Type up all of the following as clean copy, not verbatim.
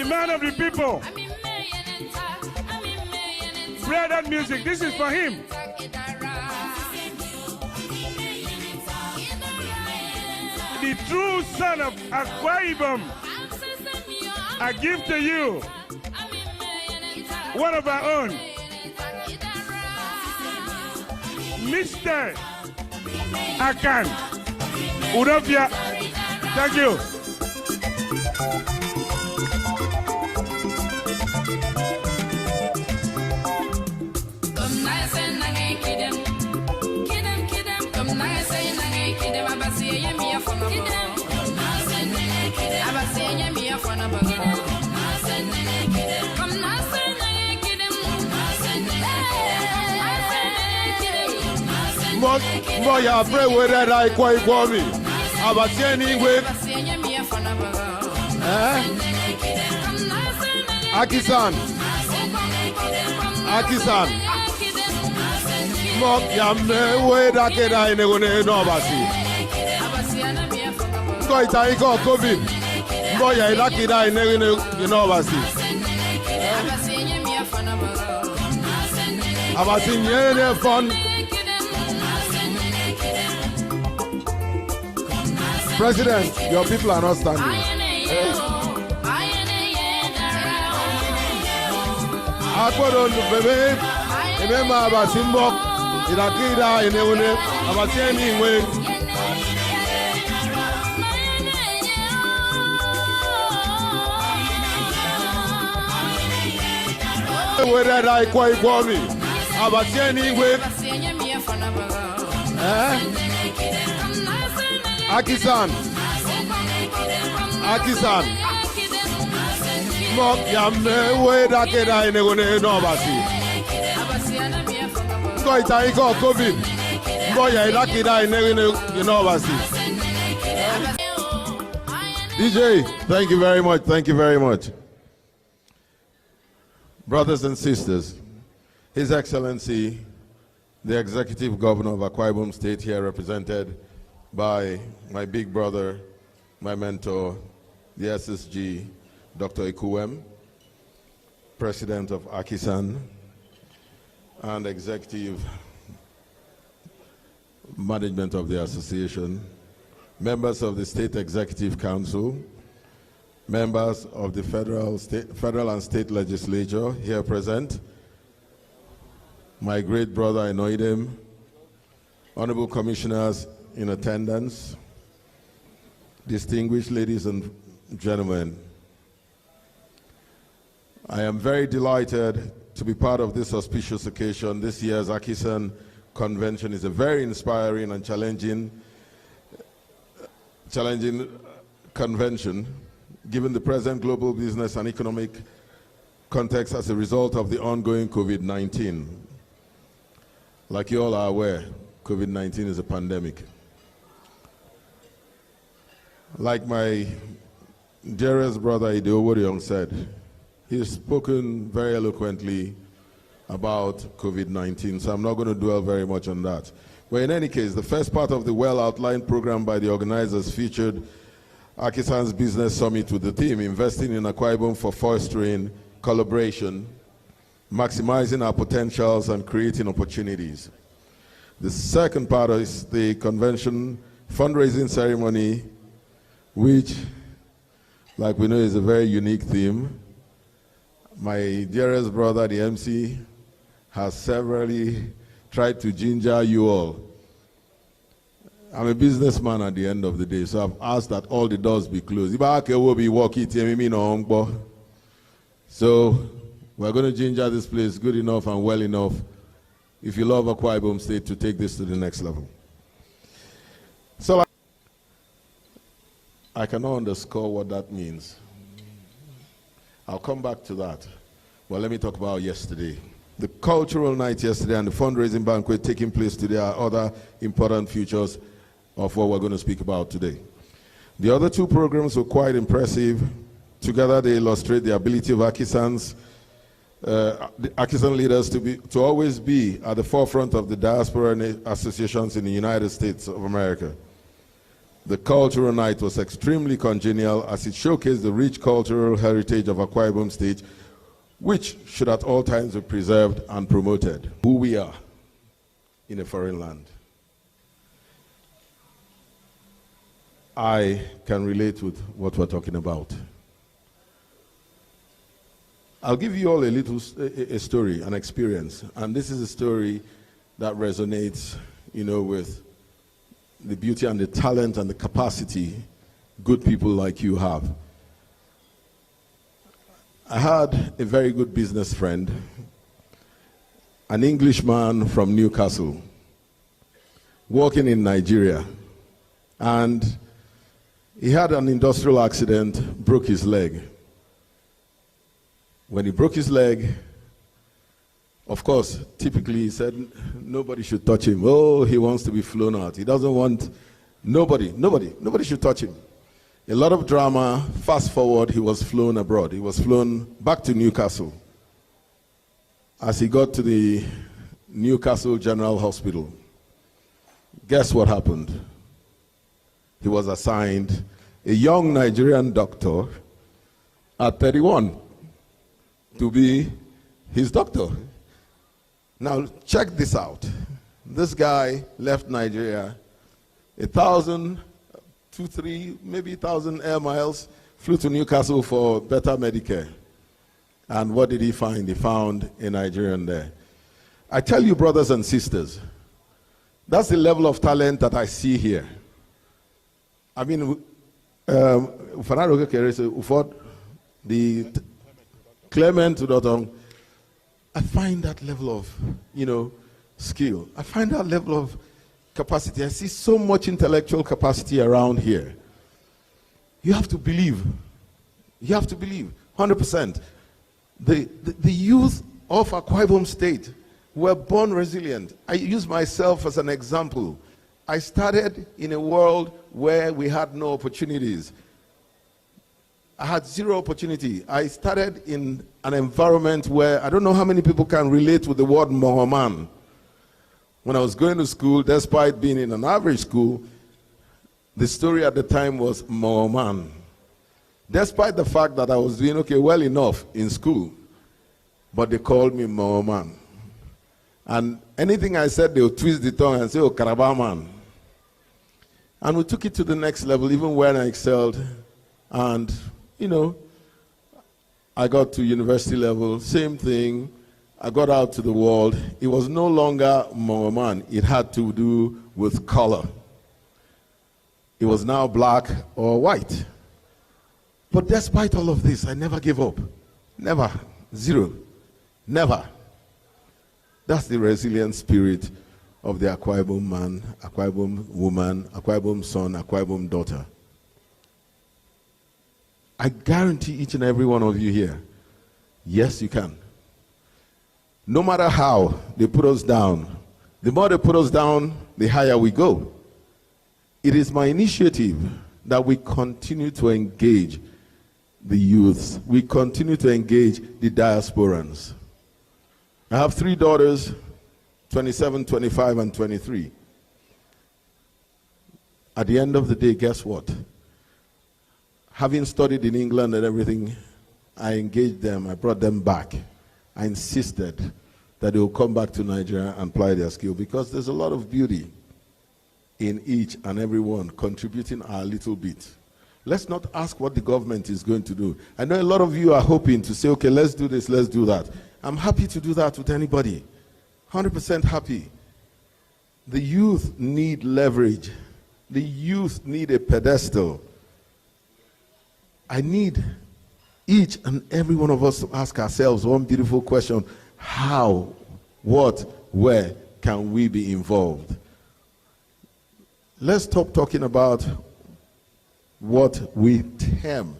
the man of the people. Play that music. This is for him. The true son of Akwa Ibom. I give to you one of our own, Mr. Akan Udofia. Thank you. Boy, I pray with that I quite for me. About anyway. Akisan. Akisan. Mok yam way that I never know about it. Go I go COVID. Boy, I lucky that I never know about it. About seeing any fun. President, your people are not standing. Akwa baby, remember about Simbok, Irakida, in Eune, about Tiani Wing. Whether I quite for me, about Tiani Wing. Akisan. Akisan. Mok yam way that I never know about it. Go I go COVID. Boy, I lucky that I never know about it. DJ, thank you very much. Thank you very much. Brothers and sisters, His Excellency, the Executive Governor of Akwa Ibom State, here represented by my big brother, my mentor, the SSG, Dr. Ikuwem, President of Akisan, and Executive Management of the Association, members of the State Executive Council, members of the federal and state legislature here present, my great brother, I know him, honorable commissioners in attendance, distinguished ladies and gentlemen, I am very delighted to be part of this auspicious occasion. This year's Akisan convention is a very inspiring and challenging convention, given the present global business and economic context as a result of the ongoing COVID-19. Like you all are aware, COVID-19 is a pandemic. Like my dearest brother Ideo said, he's spoken very eloquently about COVID-19, so I'm not going to dwell very much on that. But in any case, the first part of the well-outlined program by the organizers featured Akisan's business summit with the theme, investing in Akwa Ibom for fostering collaboration, maximizing our potentials and creating opportunities. The second part is the convention fundraising ceremony, which, like we know, is a very unique theme. My dearest brother, the MC, has severally tried to ginger you all. I'm a businessman at the end of the day, so I've asked that all the doors be closed. So we're going to ginger this place good enough and well enough, if you love Akwa Ibom State, to take this to the next level. So I cannot underscore what that means. I'll come back to that. Well, let me talk about yesterday. The cultural night yesterday and the fundraising banquet taking place today are other important features of what we're going to speak about today. The other two programs were quite impressive. Together they illustrate the ability of Akisan's Akisan leaders to always be at the forefront of the diaspora associations in the United States of America. The cultural night was extremely congenial as it showcased the rich cultural heritage of Akwa Ibom State, which should at all times be preserved and promoted. Who we are in a foreign land. I can relate with what we're talking about. I'll give you all a story, an experience, and this is a story that resonates, with the beauty and the talent and the capacity good people like you have. I had a very good business friend, an Englishman from Newcastle, working in Nigeria, and he had an industrial accident, broke his leg. When he broke his leg, of course, typically he said nobody should touch him. Oh, he wants to be flown out. He doesn't want nobody should touch him. A lot of drama. Fast forward, he was flown abroad. He was flown back to Newcastle. As he got to the Newcastle General Hospital, guess what happened? He was assigned a young Nigerian doctor at 31 to be his doctor. Now, check this out. This guy left Nigeria, 1,000, 2,000, maybe 1,000 air miles, flew to Newcastle for better Medicare. And what did he find? He found a Nigerian there. I tell you, brothers and sisters, that's the level of talent that I see here. I mean, the Clement Udofia, I find that level of, skill. I find that level of capacity. I see so much intellectual capacity around here. You have to believe. You have to believe, 100%. The youth of Akwa Ibom State were born resilient. I use myself as an example. I started in a world where we had no opportunities. I had zero opportunity. I started in an environment where I don't know how many people can relate with the word Mohaman. When I was going to school, despite being in an average school, the story at the time was Mohaman. Despite the fact that I was doing well enough in school, but they called me Mohaman. And anything I said, they would twist the tongue and say, oh, Karabaman. And we took it to the next level, even when I excelled. And I got to university level, same thing. I got out to the world. It was no longer Mohaman. It had to do with color. It was now black or white. But despite all of this, I never gave up. Never. Zero. Never. That's the resilient spirit of the Akwa Ibom man, Akwa Ibom woman, Akwa Ibom son, Akwa Ibom daughter. I guarantee each and every one of you here, yes, you can. No matter how they put us down, the more they put us down, the higher we go. It is my initiative that we continue to engage the youths. We continue to engage the diasporans. I have 3 daughters, 27, 25, and 23. At the end of the day, guess what? Having studied in England and everything, I engaged them, I brought them back. I insisted that they will come back to Nigeria and apply their skill because there's a lot of beauty in each and every one contributing our little bit. Let's not ask what the government is going to do. I know a lot of you are hoping to say, okay, let's do this, let's do that. I'm happy to do that with anybody. 100% happy. The youth need leverage. The youth need a pedestal. I need each and every one of us to ask ourselves one beautiful question. How, what, where can we be involved? Let's stop talking about what we term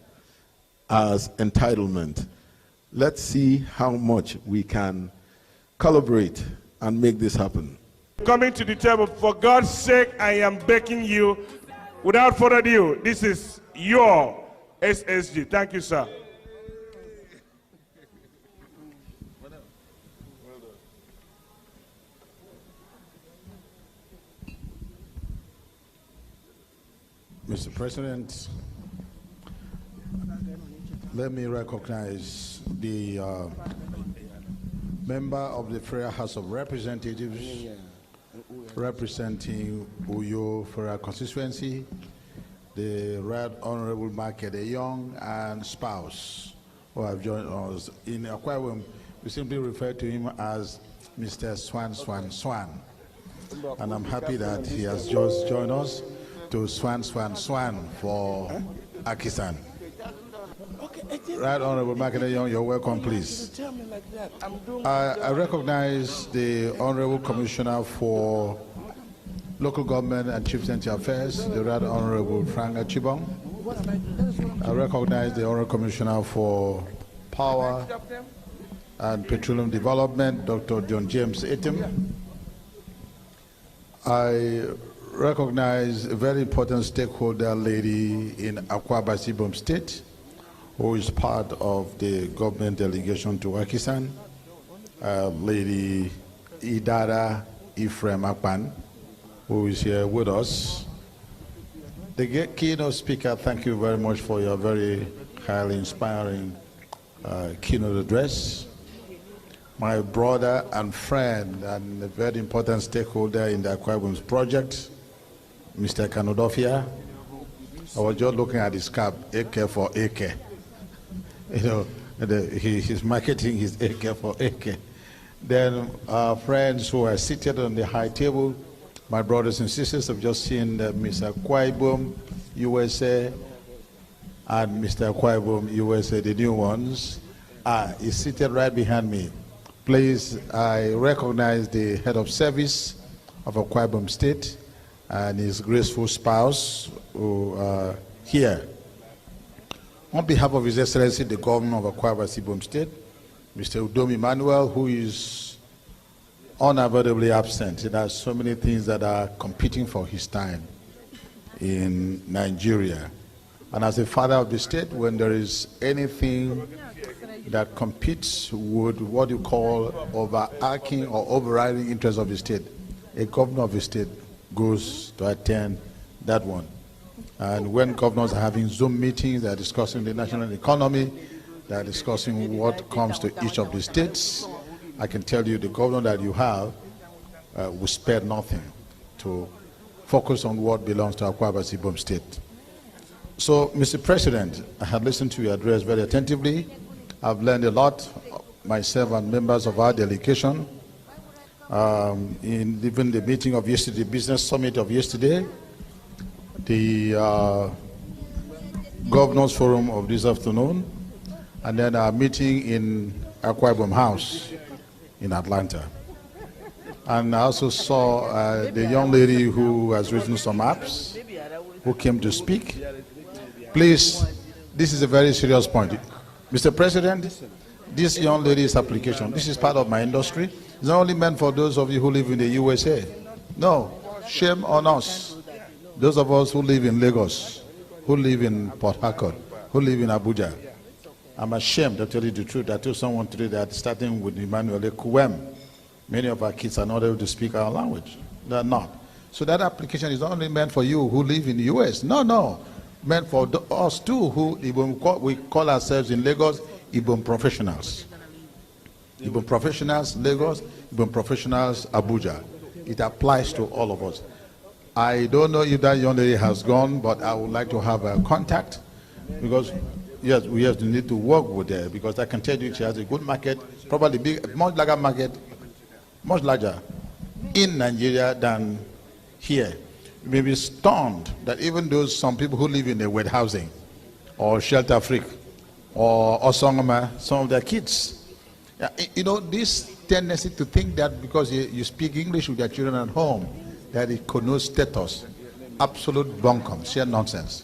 as entitlement. Let's see how much we can collaborate and make this happen. Coming to the table, for God's sake, I am begging you, without further ado, this is your SSG. Thank you, sir. Mr. President, let me recognize the member of the Federal House of Representatives representing Uyo Federal constituency, the Right Honorable Market Young and spouse who have joined us. In Akwa, we simply refer to him as Mr. Swan. And I'm happy that he has just joined us to Swan for Akisan. Right Honorable Market Young, you're welcome, please. I recognize the Honorable Commissioner for Local Government and Chieftaincy Affairs, the Right Honorable Frank Ibom. I recognize the Honorable Commissioner for Power and Petroleum Development, Dr. John James Etim. I recognize a very important stakeholder lady in Akwa Ibom State, who is part of the government delegation to Akisan, Lady Idara Ephraim Akpan, who is here with us. The keynote speaker, thank you very much for your very highly inspiring keynote address. My brother and friend and a very important stakeholder in the Akwa Ibom's project, Mr. Akan Udofia. I was just looking at his cap, AK for AK. You know, he's marketing his AK for AK. Then our friends who are seated on the high table, my brothers and sisters, have just seen Mr. Akwa Ibom, USA, and Mr. Akwa Ibom, USA, the new ones, is seated right behind me. Please, I recognize the head of service of Akwa Ibom State and his graceful spouse who are here. On behalf of His Excellency, the Governor of Akwa Ibom State, Mr. Udom Emmanuel, who is unavoidably absent. There are so many things that are competing for his time in Nigeria. And as a father of the state, when there is anything that competes with what you call overarching or overriding interests of the state, a governor of the state goes to attend that one. And when governors are having Zoom meetings, they are discussing the national economy, they are discussing what comes to each of the states. I can tell you the governor that you have will spare nothing to focus on what belongs to Akwa Ibom State. So, Mr. President, I have listened to your address very attentively. I've learned a lot, myself and members of our delegation, in even the meeting of yesterday, the business summit of yesterday, the Governors Forum of this afternoon, and then our meeting in Akwa Ibom House in Atlanta. And I also saw the young lady who has written some apps, who came to speak. Please, this is a very serious point. Mr. President, this young lady's application, this is part of my industry. It's not only meant for those of you who live in the USA. No, shame on us. Those of us who live in Lagos, who live in Port Harcourt, who live in Abuja. I'm ashamed to tell you the truth. I told someone today that starting with Emmanuel Ekuwem, many of our kids are not able to speak our language. They're not. So that application is not only meant for you who live in the US. No. Meant for us too, who we call ourselves in Lagos Ibom professionals. Ibom professionals Lagos, Ibom professionals Abuja. It applies to all of us. I don't know if that young lady has gone, but I would like to have a contact, because yes, we have to need to work with her, because I can tell you she has a good market, probably big, much larger market, much larger in Nigeria than here. You may be stunned that even those some people who live in the wet housing or shelter freak or Osongoma, some of their kids, you know, this tendency to think that because you speak English with your children at home, that it connotes status, absolute bunkum, sheer nonsense.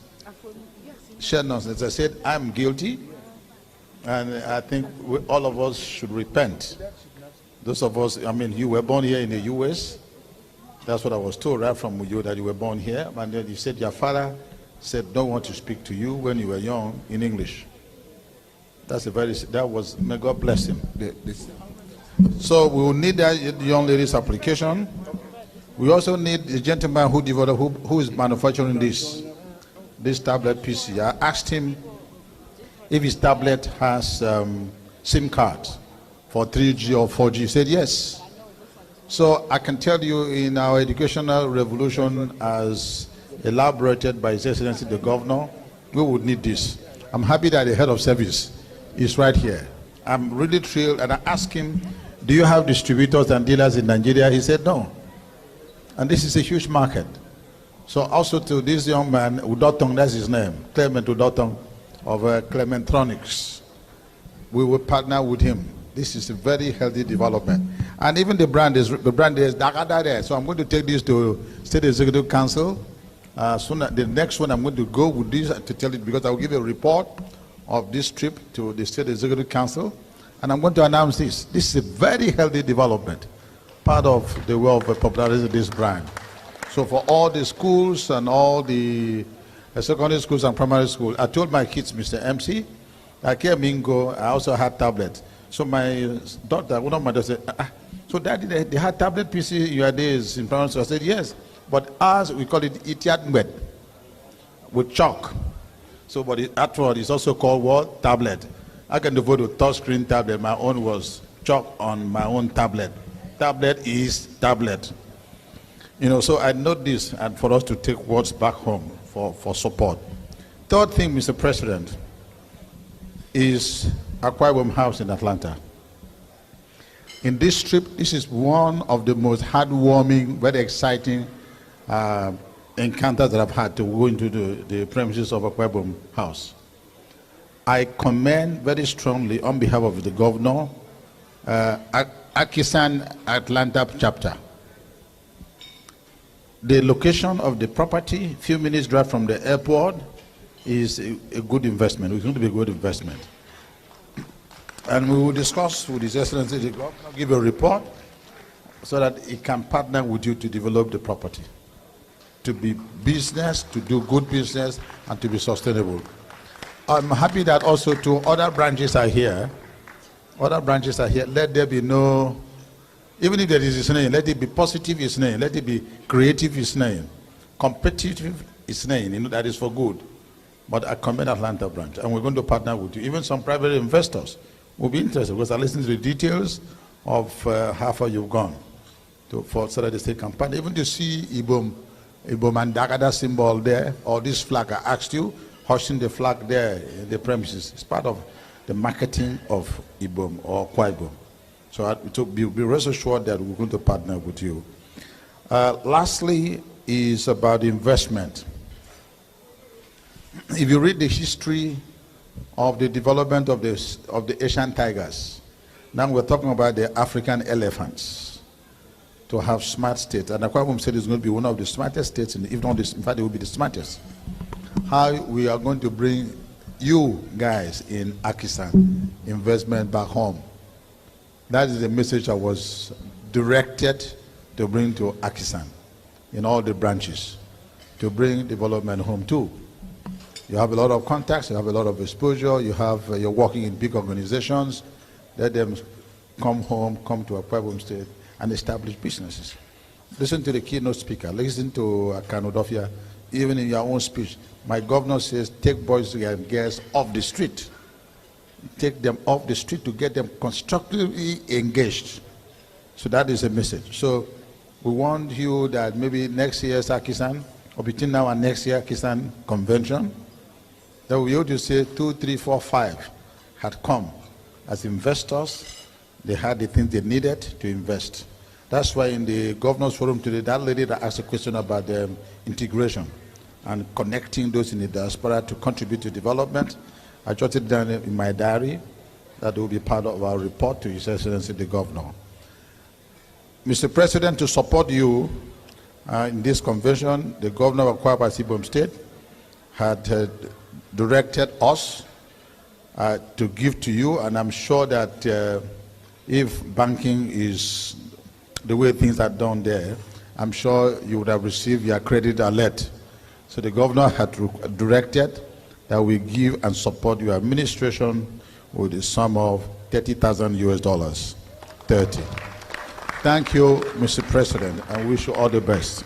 Sheer nonsense. I said, I'm guilty, and I think all of us should repent. Those of us, I mean, you were born here in the US. That's what I was told right from you, that you were born here. And then you said your father said don't want to speak to you when you were young in English. That was, may God bless him. So we will need that young lady's application. We also need a gentleman who is manufacturing this. this tablet PC. I asked him if his tablet has SIM card for 3G or 4G. He said yes. So I can tell you, in our educational revolution as elaborated by His Excellency the Governor, we would need this. I'm happy that the head of service is right here. I'm really thrilled, and I asked him, do you have distributors and dealers in Nigeria? He said no. And this is a huge market. So also to this young man, Udotong, that's his name, Clement Udotong of Clementronics. We will partner with him. This is a very healthy development. And even the brand is Dakada there. So I'm going to take this to State Executive Council. The next one I'm going to go with this to tell it, because I will give a report of this trip to the State Executive Council. And I'm going to announce this. This is a very healthy development, part of the way of popularizing this brand. So for all the schools and all the secondary schools and primary schools, I told my kids, Mr. MC, I came in, go, I also had tablets. So my daughter, one of my daughters said, so daddy, they had tablet PC your days in primary school? I said, yes. But ours, we call it Itiat with chalk. So, but afterward, it's also called what? Tablet. I can devote a touchscreen tablet. My own was chalk on my own tablet. Tablet is tablet. You know, so I note this, and for us to take words back home for support. Third thing, Mr. President, is Akwa Ibom House in Atlanta. In this trip, this is one of the most heartwarming, very exciting encounters that I've had to go into the premises of Akwa Ibom House. I commend very strongly on behalf of the governor, Akisan Atlanta chapter. The location of the property, few minutes drive from the airport, is a good investment. It's going to be a good investment. And we will discuss with His Excellency the Governor, give a report so that he can partner with you to develop the property, to be business, to do good business, and to be sustainable. I'm happy that also two other branches are here. Other branches are here. Let there be no, even if there is his name, let it be positive his name, let it be creative his name, competitive his name, you know, that is for good. But I commend Atlanta branch, and we're going to partner with you. Even some private investors will be interested, because I listened to the details of how far you've gone so that the state can partner. Even to see Ibom and Dakada symbol there, or this flag, I asked you, hoisting the flag there in the premises. It's part of the marketing of Ibom or Akwa Ibom. So be rest assured that we're going to partner with you. Lastly is about investment. If you read the history of the development of the Asian tigers, now we're talking about the African elephants, to have smart states. And Akwa Ibom State is going to be one of the smartest states, if not in fact it will be the smartest. How we are going to bring you guys in Akisan investment back home. That is the message I was directed to bring to Akisan in all the branches, to bring development home too. You have a lot of contacts, you have a lot of exposure, you're working in big organizations. Let them come home, come to Akwa Ibom State and establish businesses. Listen to the keynote speaker, listen to Akan Udofia, even in your own speech. My governor says, take boys and girls off the street. Take them off the street to get them constructively engaged. So that is a message. So we want you that maybe next year's Akisan, or between now and next year Akisan convention, that we ought to say 2, 3, 4, 5 had come as investors. They had the things they needed to invest. That's why in the governor's forum today, that lady that asked a question about the integration and connecting those in the diaspora to contribute to development, I jotted down in my diary that will be part of our report to His Excellency the Governor. Mr. President, to support you in this convention, the Governor of Akwa Ibom State had directed us to give to you, and I'm sure that if banking is the way things are done there, I'm sure you would have received your credit alert. So the governor had directed that we give and support your administration with a sum of $30,000 US. 30. Thank you, Mr. President, and wish you all the best.